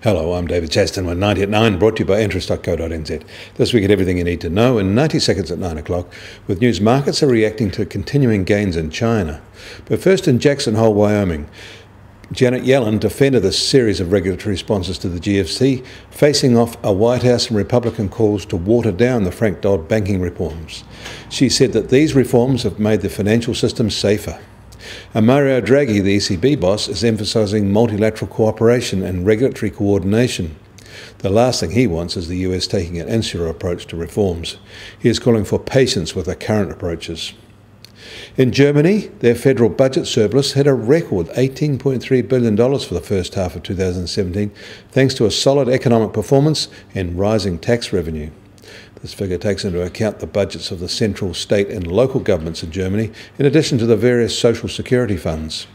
Hello, I'm David Chaston with 90 at 9, brought to you by interest.co.nz. This week at everything you need to know in 90 seconds at 9 o'clock, with news markets are reacting to continuing gains in China. But first in Jackson Hole, Wyoming, Janet Yellen defended a series of regulatory responses to the GFC, facing off a White House and Republican calls to water down the Frank-Dodd banking reforms. She said that these reforms have made the financial system safer. And Mario Draghi, the ECB boss, is emphasising multilateral cooperation and regulatory coordination. The last thing he wants is the US taking an insular approach to reforms. He is calling for patience with the current approaches. In Germany, their federal budget surplus hit a record $18.3 billion for the first half of 2017, thanks to a solid economic performance and rising tax revenue. This figure takes into account the budgets of the central, state and local governments in Germany, in addition to the various social security funds.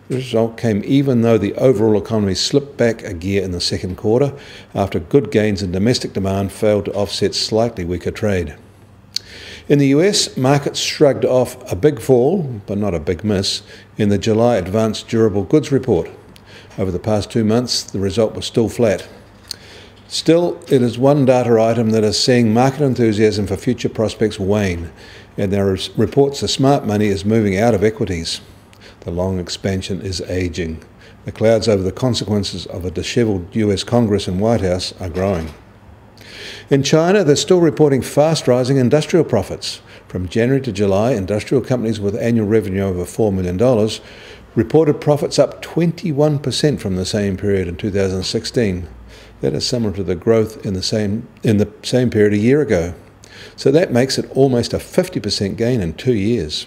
The result came even though the overall economy slipped back a gear in the second quarter, after good gains in domestic demand failed to offset slightly weaker trade. In the US, markets shrugged off a big fall, but not a big miss, in the July Advanced Durable Goods Report. Over the past 2 months, the result was still flat. Still, it is one data item that is seeing market enthusiasm for future prospects wane, and there are reports the smart money is moving out of equities. The long expansion is aging. The clouds over the consequences of a dishevelled US Congress and White House are growing. In China, they're still reporting fast-rising industrial profits. From January to July, industrial companies with annual revenue over $4 million reported profits up 21% from the same period in 2016. That is similar to the growth in the same period a year ago. So that makes it almost a 50% gain in 2 years.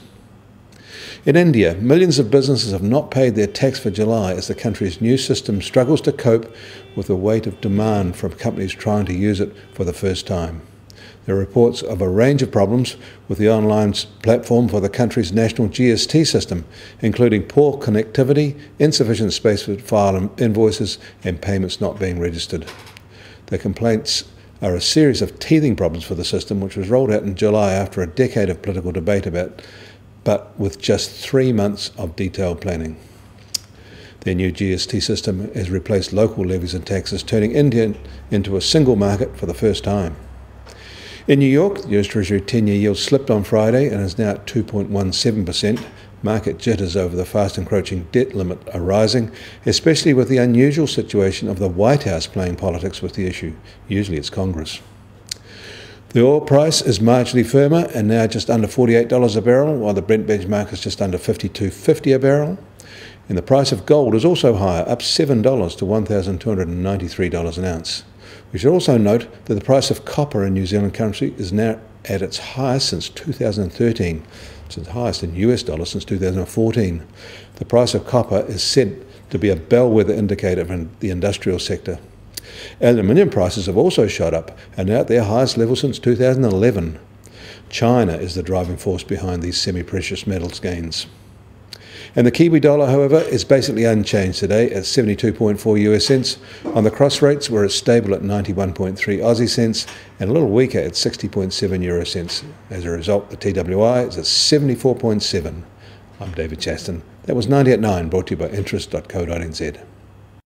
In India, millions of businesses have not paid their tax for July as the country's new system struggles to cope with the weight of demand from companies trying to use it for the first time. There are reports of a range of problems with the online platform for the country's national GST system, including poor connectivity, insufficient space for file invoices, and payments not being registered. The complaints are a series of teething problems for the system, which was rolled out in July after a decade of political debate but with just 3 months of detailed planning. Their new GST system has replaced local levies and taxes, turning India into a single market for the first time. In New York, the US Treasury 10-year yield slipped on Friday and is now at 2.17%. Market jitters over the fast-encroaching debt limit are rising, especially with the unusual situation of the White House playing politics with the issue. Usually it's Congress. The oil price is marginally firmer and now just under $48 a barrel, while the Brent benchmark is just under $52.50 a barrel. And the price of gold is also higher, up $7 to $1,293 an ounce. We should also note that the price of copper in New Zealand currency is now at its highest since 2013. It's the highest in US dollars since 2014. The price of copper is said to be a bellwether indicator in the industrial sector. Aluminium prices have also shot up and are at their highest level since 2011. China is the driving force behind these semi-precious metals gains. And the Kiwi dollar, however, is basically unchanged today at 72.4 US cents. On the cross rates, where it's stable at 91.3 Aussie cents and a little weaker at 60.7 euro cents. As a result, the TWI is at 74.7. I'm David Chaston. That was 90 at 9, brought to you by interest.co.nz.